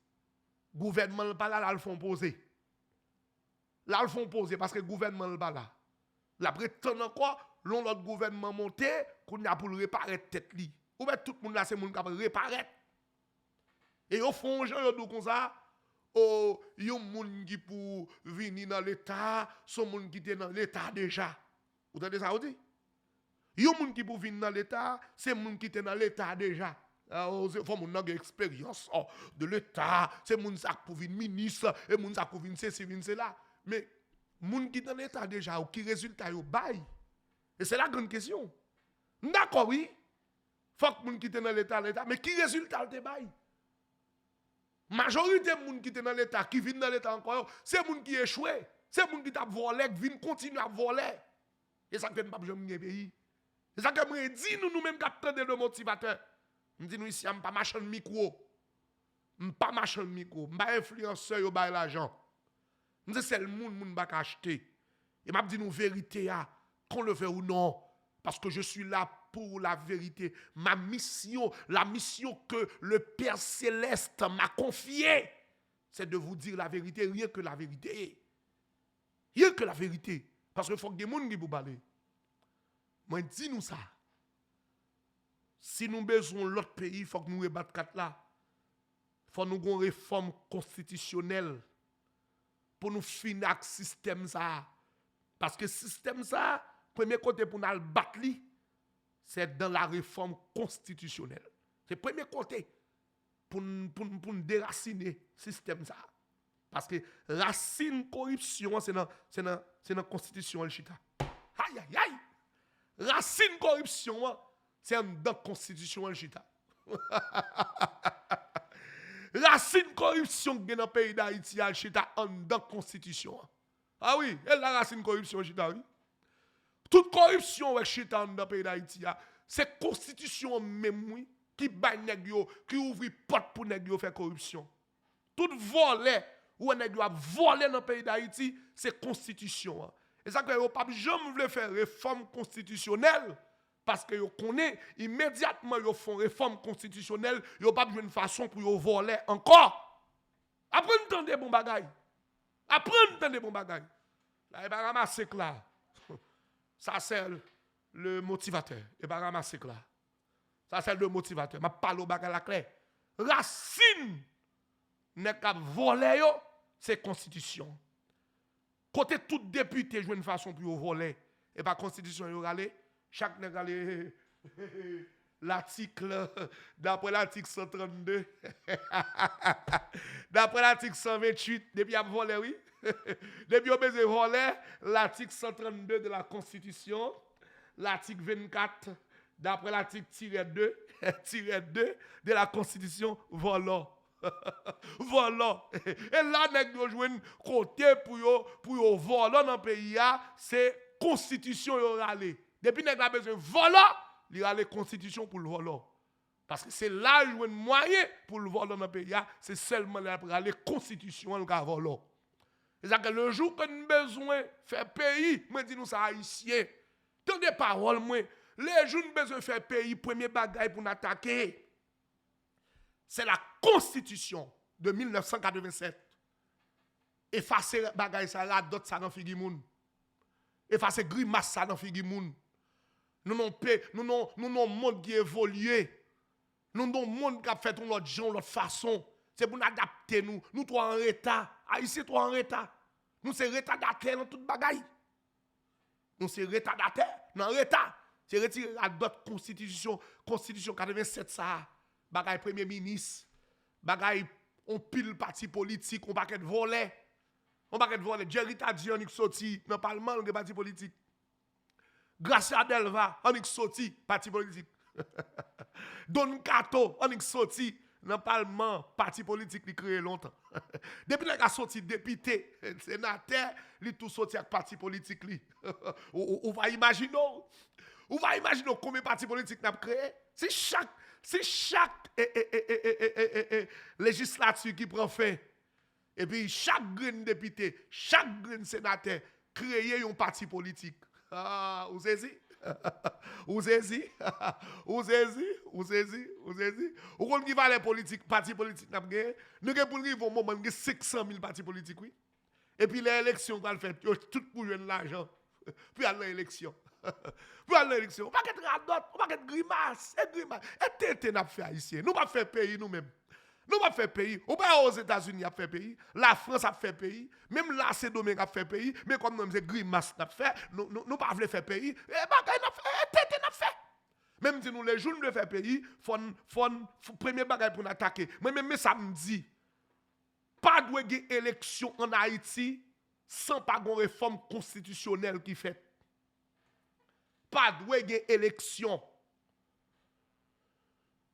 gouvernement pas là, le font poser. Là, le font poser parce que le gouvernement pas là. La prétend encore, l'autre gouvernement monté, qu'on a pour le réparer tête li. Ou bien tout le monde là, c'est moun qui va réparer. Et au fond, gens yo comme ça, oh, yon moun qui pour venir dans l'état, son moun qui était dans l'état déjà. Vous entendez ça ou dit? Yon moun qui pour venir dans l'état, c'est moun qui était dans l'état déjà. Il faut mon expérience de l'état, c'est moun ça pour venir ministre et moun ça pour venir c'est là. Mais moun qui dans l'état déjà ou qui résultat yo bail. Et c'est la grande question. D'accord oui. Faut que moun qui dans l'état mais qui résultat te bail? Majorité moun qui dans l'état qui vient dans l'état encore, c'est moun qui échoué, c'est moun qui t'a volé, qui vient continuer à voler. Et ça fait pas jamais pays. Et ça que me dit nous mêmes capteurs de motivateurs. Me dit nous ici on pas marchand de micro. On pas marchand de micro, on pas influenceur yo bail l'argent. Me dit c'est le moun pas acheter. Et m'a dit nous vérité qu'on le veut ou non parce que je suis là pour la vérité. Ma mission, la mission que le Père Céleste m'a confiée, c'est de vous dire la vérité, rien que la vérité. Rien que la vérité. Parce qu'il faut que des gens qui vous parlent. Moi, dis-nous ça. Si nous avons besoin de l'autre pays, il faut que nous rebattions quatre là. Il faut nous une réforme constitutionnelle pour nous finir avec le système ça. Parce que le système ça, premier côté pour nous le battre, c'est dans la réforme constitutionnelle. C'est le premier côté pour nous déraciner le système ça. Parce que racine corruption, c'est dans la constitution el chita. Aïe aïe aïe. Racine corruption, c'est dans la constitution el chita. Racine corruption qui est dans le pays d'Haïti el chita en dans la constitution. Ah oui, et la racine corruption el chita oui. Toute corruption avec chita dans le pays d'Haïti, c'est constitution même oui qui baille nèg yo, qui ouvre porte pour nèg yo faire corruption. Tout volé ou nèg doit voler dans le pays d'Haïti, c'est constitution. Et ça que yo pas jamais voulu faire réforme constitutionnelle parce que yo connaît immédiatement yo font réforme constitutionnelle, yo pas besoin de façon pour yo voler encore. Après entendre bon bagay. Après entendre bon bagay. Là il va ramasser là. Ça c'est le motivateur. Et pas ramasser là. Ça c'est le motivateur. M'a parle au bagay la clair. Racine n'est qu'à voler yo, c'est constitution. Côté tout député joue une façon pour voler et pas constitution yo rale, chaque nèg rale l'article d'après l'article 132 d'après l'article 128 depuis a voler oui. Depuis on besoin voler l'article 132 de la Constitution, l'article 24 d'après l'article -2 de la Constitution volant. Voilà. Et là nèg yo joine côté pour yo voler dans pays c'est constitution yo rale. Depuis nèg a besoin voler, il rale constitution pour le voler. Parce que c'est là joine moyen pour le voler dans pays c'est seulement là pour rale constitution le voler. C'est ça que le jour que nous besoin faire pays, moi dis nous ça haïtien. Tant des paroles moi, les jours nous besoin faire pays premier bagaille pour nous attaquer. C'est la Constitution de 1987. Effacer bagay ça là d'autres ça dans figi moun. Effacer grimace ça dans figi moun. Nous non monde qui évolue. Nous non monde qui a fait ton autre genre l'autre façon. C'est pour nous adapter nous. Nous toi en retard. Haïtien toi en retard. Nous c'est retardataire dans toute bagay. Nous c'est retardataire dans retard. C'est retirer à d'autres constitution 87 ça. Bagay premier ministre, bagay on pile parti politique, on paquet voler. On paquet voler. Jerry Tadian qui sorti dans le parlement de parti politique. Gracia Delva, on qui sorti parti politique. Don Cato, on qui sorti dans le parlement parti politique qui créé longtemps. Depuis qu'il a sorti député, sénateur, il tout sorti avec parti politique li. On va imaginer combien de partis politiques n'a créé. C'est chaque législature qui prend fin. Et puis chaque grand député, chaque grand sénateur crée un parti politique. Ah, vous savez? Ou saisi? Ou saisi? Ou saisi? Ou saisi? Ou qu'on qui va les politiques, partis politiques n'a pas nous avons pour le moment 500 000 partis politiques, oui. Et puis les élections qu'on fait, tout pour jouer de l'argent. Puis à l'élection. Puis à l'élection. On va pas radot, on va pas grimace, et grimace. Et tété n'a fait haïtien. Nous pas faire pays nous-mêmes. Nous pas faire pays. On pas aux États-Unis a fait pays. La France a fait pays. Même là c'est Domingue a fait pays. Mais comme nous c'est grimace n'a fait, nous pas voulons faire pays. Et bagay n'a fait, tété n'a fait. Même si nous les jours de faire pays, faut premier bagay pour nous attaquer. Moi même samedi pas de gagner élection en Haïti sans pas une réforme constitutionnelle qui fait. Pas de gagner élection.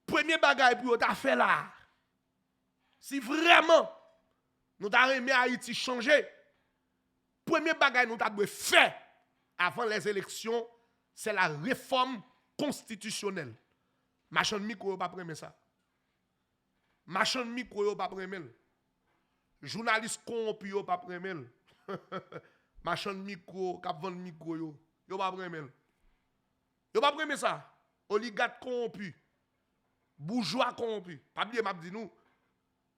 Premier bagay pour ta fait là. Si vraiment nous avons aimé Haïti changer, premier bagay nous avons fait avant les élections, c'est la réforme constitutionnelle. Machin micro pas prendre ça. Machin micro pas prendre. Journaliste corrompu yo pas premel. Machin micro, cap vendre micro yo pas premel. Yo pas premel ça. Oligarque corrompu. Bourgeois corrompu. Pas bien m'a dit nous.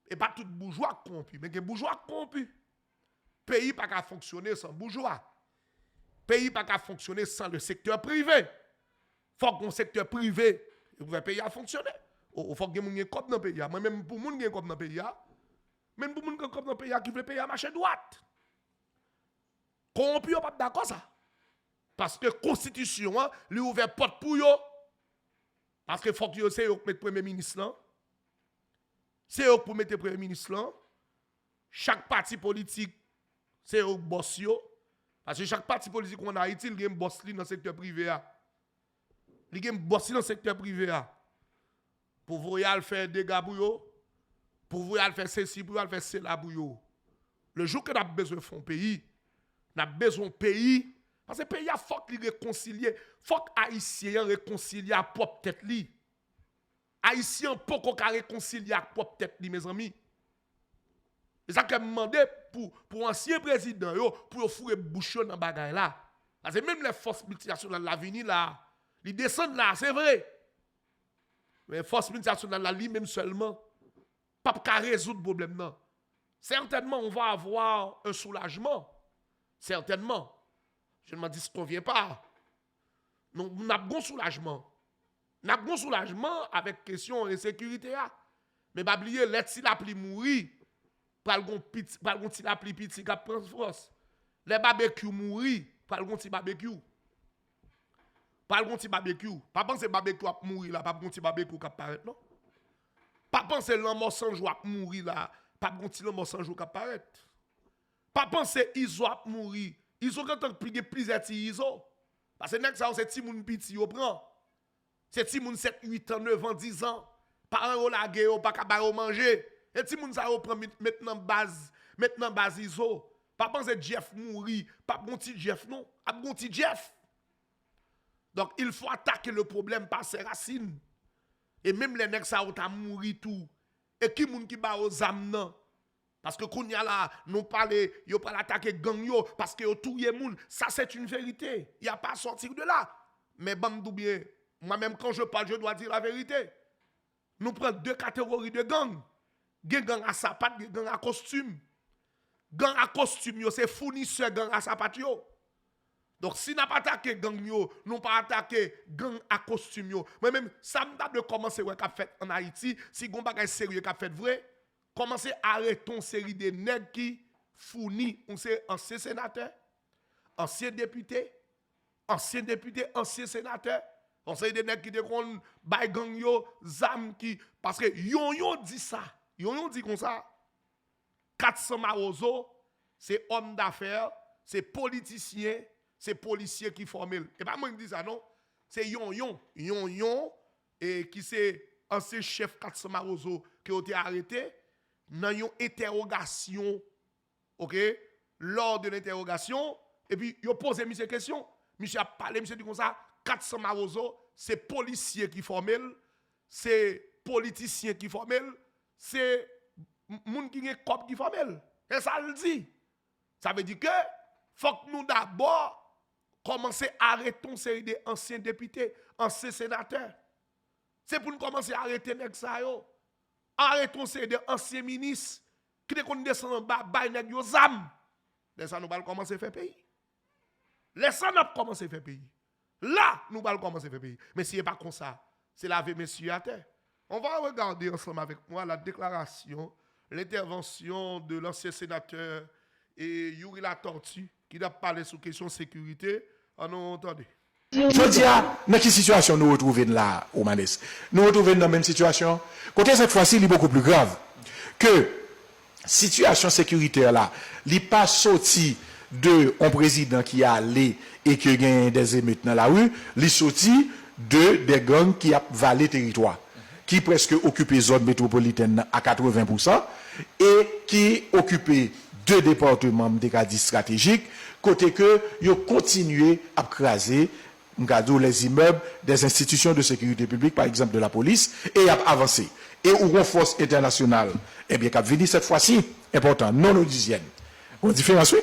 Et pas tout bourgeois corrompu, mais que bourgeois corrompu. Pays pas qu'à fonctionner sans bourgeois. Pays pas qu'à fonctionner sans le secteur privé. Faut que le secteur privé pour le pays à fonctionner. Faut que moun gen kop dans pays. Moi même pour moun gen kop dans pays. Même pour les gens comme dans le pays qui veulent payer à marché droite. Corrompu, pas d'accord ça. Parce que la Constitution, lui ouvert porte pour eux. Parce que faut que vous mettre le Premier ministre là. C'est eux pour mettre le Premier ministre là. Chaque parti politique, c'est eux boss yo. Parce que chaque parti politique en Haïti, il y a un boss dans le secteur privé. Il y a un boss dans le secteur privé. Pour vous faire des dégâts pour eux. Pour vous faire ceci, pour vous faire cela pour vous. Le jour que nous avons besoin de faire un pays, nous avons besoin d'un pays. Parce que le pays, il faut qu'il réconcilie. Il faut que les Haïtiens réconcilient à propre tête. Les Haïtiens ne peuvent pas réconcilier à propre tête, mes amis. C'est ça que je demande pour l'ancien président, pour fourrer bouchon dans le bagage là. Parce que même les forces multinationales de l'avenir là, ils descendent là, c'est vrai. Mais les forces multinationales là, même seulement, pas qu'à résoudre le problème non. Certainement, on va avoir un soulagement. Certainement. Je ne m'en dis qu'on ne vient pas. Nous avons un soulagement. Nous avons un soulagement avec la question de sécurité. Mais pas oublier, si la pli mourir, pas le petit la pli petit qui prend force. Les barbecue mourir, pas le petit barbecue. Pas le petit barbecue. Pas penser barbecue à mourir là, pas le petit barbecue qui apparaît non. Pas penser l'homme sans joie à mourir là, pas le petit l'homme sans joie qui apparaît. Pas penser iso à mourir. Iso quand on plie plusieurs iso. Parce que nek ça c'est ti moun petit yo prend. C'est ti moun 7, 8 ans, 9 ans, 10 ans. Parents yo la yo pas ka ba yo manger. Et ti moun ça yo prend maintenant base iso. Pas penser Jeff mourir, pas bon petit Jeff non, a bon petit Jeff. Donc il faut attaquer le problème par ses racines. Et même les nèg ça ont mouri tout. Et qui moun qui ba aux âmes non. Parce que quand y a là, nous parlons, yo pas attaquer gang yo parce que yo touye moun, ça c'est une vérité. Il y a pas à sortir de là. Mais bam bien, moi même quand je parle, je dois dire la vérité. Nous prenons deux catégories de gang. Gang à sapat, gang à costume. Gang à costume yo c'est fournisseur gang à sapat yo. Donc si n'a pas attaqué gang yo, nous pas attaquer gang à costume yo. Moi même ça me de commencer ouais qu'a fait en Haïti, si gon bagay sérieux qu'a fait vrai. Commencez à arrêter une série de nègres qui fournissent ancien sénateur, ancien député, ancien sénateur, on sait des nègres qui déconnent bay gang yo, zam qui parce que yon dit ça, yon dit comme ça. 400 Marozo, c'est homme d'affaires, c'est politicien, c'est policier qui forme. Et pas moi qui dis ça non, c'est yon et qui c'est ancien chef 400 Marozo qui a été arrêté. Dans une interrogation, ok, lors de l'interrogation, et puis il pose monsieur question, monsieur a parlé, monsieur dit comme ça, 400 Marozo, c'est policier qui formel, c'est politicien qui formel, c'est moun qui est cop qui formel. Et ça le dit. Ça veut dire que faut que nous d'abord commencer à arrêter une série d'anciens députés, anciens sénateurs. C'est pour nous commencer à arrêter nèg ça yo. Arrêter une série d'anciens ministres qui te kon descend en bas, bay nèg yo zam. Laisse ça nous va commencer à faire pays. Laisse ça nous commencer à faire pays. Là, nous allons commencer à faire pays. Mais si ce n'est pas comme ça, c'est laver messieurs à terre. On va regarder ensemble avec moi la déclaration, l'intervention de l'ancien sénateur et Yuri La Tortue qui a parlé sur question sécurité. On a entendu. Je dis, dans quelle situation nous retrouvons là, au Manès? Nous retrouvons dans la même situation. Côté cette fois-ci, il est beaucoup plus grave. Que situation sécuritaire là, il n'est pas sorti de un président qui a allé et qui a gagné des émeutes dans la rue, il est sorti de des gangs qui a valé territoire, qui presque occupé zone métropolitaine à 80% et qui occupé 2 départements de stratégiques, côté que ils ont continué à craser les immeubles des institutions de sécurité publique, par exemple de la police, et a avancé. Et où une force internationale, eh bien, qui a venu cette fois-ci, important, non onusienne. On différencie.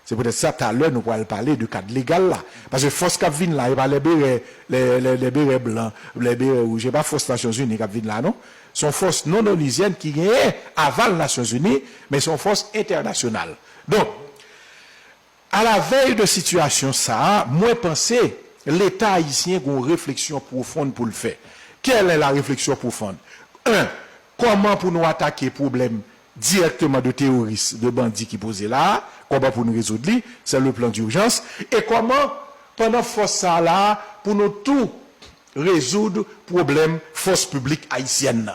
C'est peut-être ça, tout à l'heure, nous pourrons parler du cadre légal là. Parce que force qui vient là, il n'y a pas les bérets blancs, les bérets rouges, il n'y a pas force Nations Unies qui vient là, non? Sont forces non onusiennes qui viennent avant les Nations Unies, mais sont forces internationales. Donc, à la veille de situation ça, moi penser l'État haïtien a une réflexion profonde pour le faire. Quelle est la réflexion profonde? 1. Comment pour nous attaquer le problème directement de terroristes, de bandits qui posent là, comment pour nous résoudre, c'est le plan d'urgence. Et comment, pendant force ça là, pour nous tout résoudre le problème force publique haïtienne.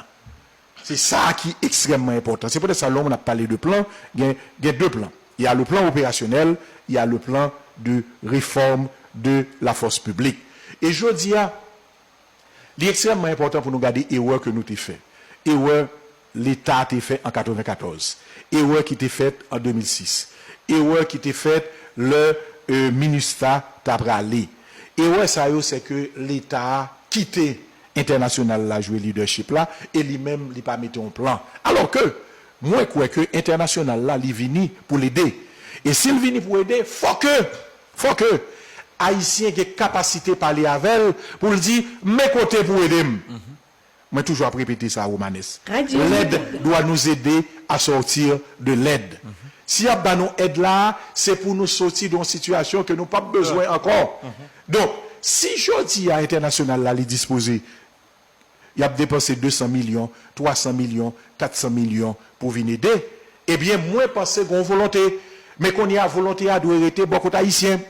C'est ça qui est extrêmement important. C'est pour ça que l'on a parlé de plan. Il y a 2 plans. Il y a le plan opérationnel, il y a le plan de réforme de la force publique. Et je dis, il est extrêmement important pour nous garder l'erreur que nous avons fait. Erreur, l'État a fait en 1994. Erreur qui était faite en 2006. Erreur qui était faite le ministère Tabrali. Erreur, ça c'est que l'État a quitté international là, jouer leadership là, et lui-même, il pas mis en plan. Alors que, moi, je crois que international là, il vient pour l'aider. Et s'il vient pour aider, faut que, Haïtien qui a capacité de parler avec elle, pour lui dire, mes côtés pour aider. Moi, toujours répéter ça, Romanes. L'aide doit nous aider à sortir de l'aide. Si y a nous aide là, c'est pour nous sortir d'une situation que nous n'avons pas besoin encore. Donc, si je dis à international là, les disposer, il a dépensé 200 millions, 300 millions, 400 millions pour venir aider, eh bien, moi, penser qu'on volonté, mais qu'on y a volonté à doit arrêter beaucoup d'Haïtiens.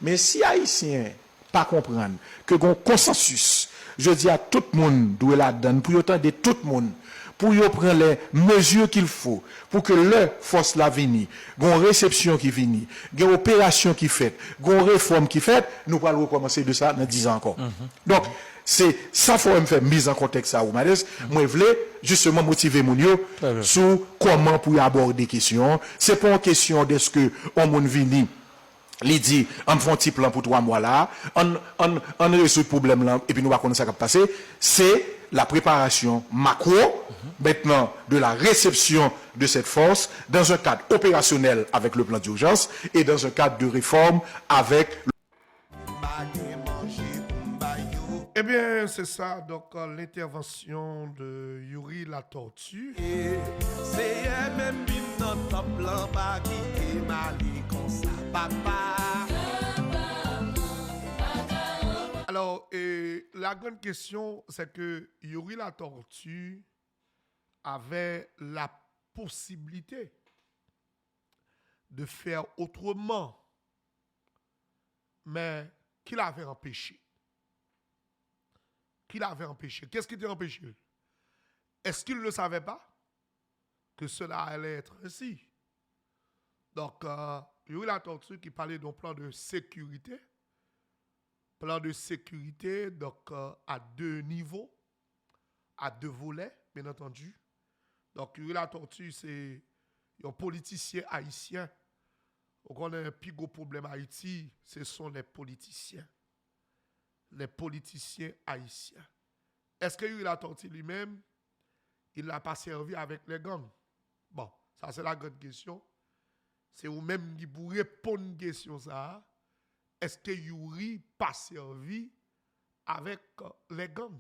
Mais si Haïtiens pas comprendre que qu'on consensus, je dis à tout le monde, doit la donne, pour autant de tout le monde, pour y prendre les mesures qu'il faut, pour que leur force la vini, gon réception qui vini, gon opération qui fait, gon réforme qui fait, nous allons recommencer de ça dans 10 ans encore. Donc, c'est ça faut me faire mise en contexte ça ou malaise. Moi je voulais justement motiver mon yo sur comment pour aborder question. C'est pas une question d'est-ce que on moun vini li dit on fait un petit plan pour 3 mois là, on résout le problème là et puis nous va connaître ça qui va passer. C'est la préparation macro maintenant de la réception de cette force dans un cadre opérationnel avec le plan d'urgence et dans un cadre de réforme avec Eh bien, c'est ça, donc l'intervention de Yuri La Tortue. C'est même notre plan pas qui est mal comme ça, papa. Alors, la grande question, c'est que Yuri La Tortue avait la possibilité de faire autrement, mais qu'il avait empêché. Qu'il avait empêché. Qu'est-ce qui était empêché? Est-ce qu'il ne savait pas que cela allait être ainsi? Donc, Yuri La Tortue qui parlait d'un plan de sécurité. Plan de sécurité, donc à 2 niveaux, à 2 volets, bien entendu. Donc, Yuri La Tortue, c'est un politicien haïtien. On a un plus gros problème à Haïti, ce sont les politiciens. Les politiciens haïtiens. Est-ce que Yuri La Tortue lui-même, il n'a pas servi avec les gangs? Bon, ça c'est la grande question. C'est vous-même qui pour répondre à une question ça. est-ce que Yuri pas servi avec les gangs?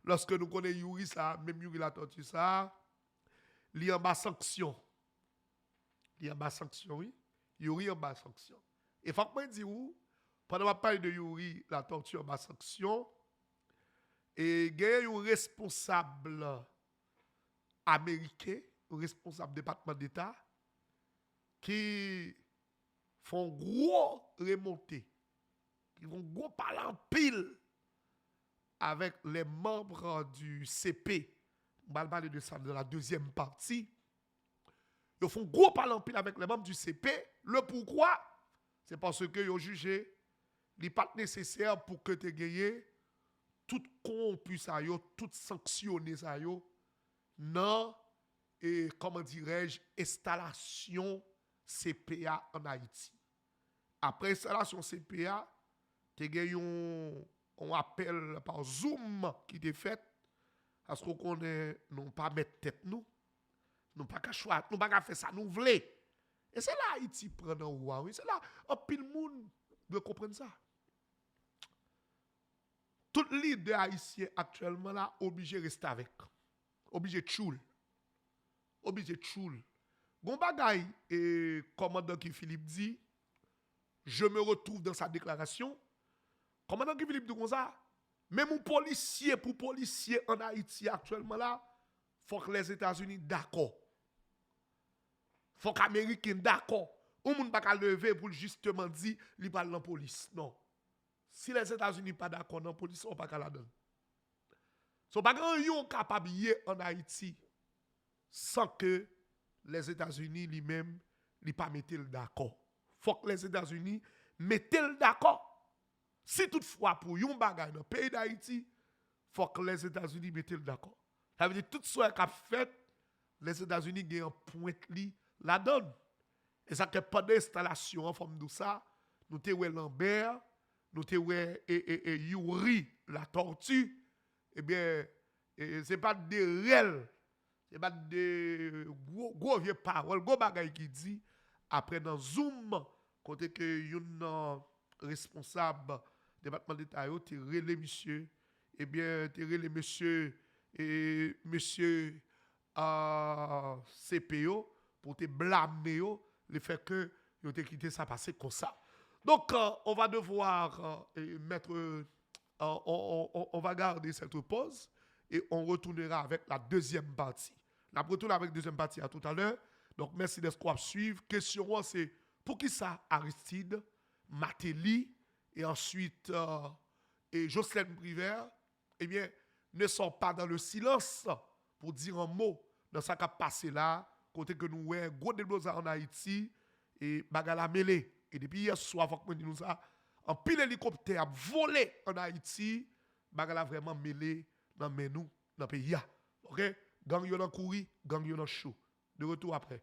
Lorsque nous connaissons Yuri, ça, même Yuri la tortue, ça, il y a en bas sanction. Il y a en bas sanction, oui. Yuri en bas sanction. Et faut que je dise, pendant que je parle de Yuri, la tortue en bas sanction, et il y a un responsable américain, un responsable département d'État, qui font gros remontée, qui font gros parler en pile avec les membres du CP. On va parler de ça dans la deuxième partie. Ils font gros parler en pile avec les membres du CP. Le pourquoi? C'est parce que ils ont jugé il n'est pas nécessaire pour que tu gagnes tout corrompu ça yo, tout sanctionné ça yo, non, et comment dirais-je, installation CPA en Haïti. Après installation CPA, tu as gagné un appel par Zoom qui était fait, parce qu'on connaît, non pas mettre tête nous, nous pas qu'à choisir, nous pas qu'à faire ça, nous voulons. Et c'est là Haïti prend en roi, oui, c'est là, un pile monde doit comprendre ça. Tout leader haïtien actuellement là, obligé de rester avec. Obligé de choule. Obligé de choule. Gon bagay, et commandant qui Philippe dit, je me retrouve dans sa déclaration. Commandant qui Philippe dit comme ça, même un policier pour policier en Haïti actuellement là, faut que les États-Unis d'accord. Faut que les Américains d'accord. Ou moun pas lever pour justement dire, li parle dans police. Non. Si les États-Unis pas d'accord dans la police, on pas qu'à la donner. So pas grand yon capable en Haïti sans que les États-Unis lui-même li pas mettent le d'accord. Faut que les États-Unis mettent le d'accord. Si toutefois pour yon bagay dans le pays d'Haïti, faut que les États-Unis mettent le d'accord. Ça veut dire tout ce qu'a fait les États-Unis gagnent un point li la donne. Et ça que pas d'installation en forme de ça, nous te wè Lambert, nous te wè Yuri la tortue, eh bien c'est pas de réel, c'est pas de gros vieux paroles, gros bagay qui dit après dans Zoom côté que yon responsable département d'État te relé monsieur, eh bien te relé monsieur et monsieur CPO pour te blâmer le fait que yo te quitté ça passer comme ça. Donc on va devoir mettre on va garder cette pause et on retournera avec la deuxième partie. On retourne avec la deuxième partie à tout à l'heure. Donc merci d'être suivre. Question c'est pour qui ça Aristide, Matéli et ensuite et Jocelyne Briver, eh bien ne sont pas dans le silence pour dire un mot dans ce qui a passé là, côté que nous avons gros déblosage en Haïti et bagala mêlé. Et depuis hier soir, faut que nous ça, en pile hélicoptère volé en Haïti, bagala vraiment mêlé dans nous, dans le pays. OK? Gang yon en couri, gang yon en chaud. De retour après.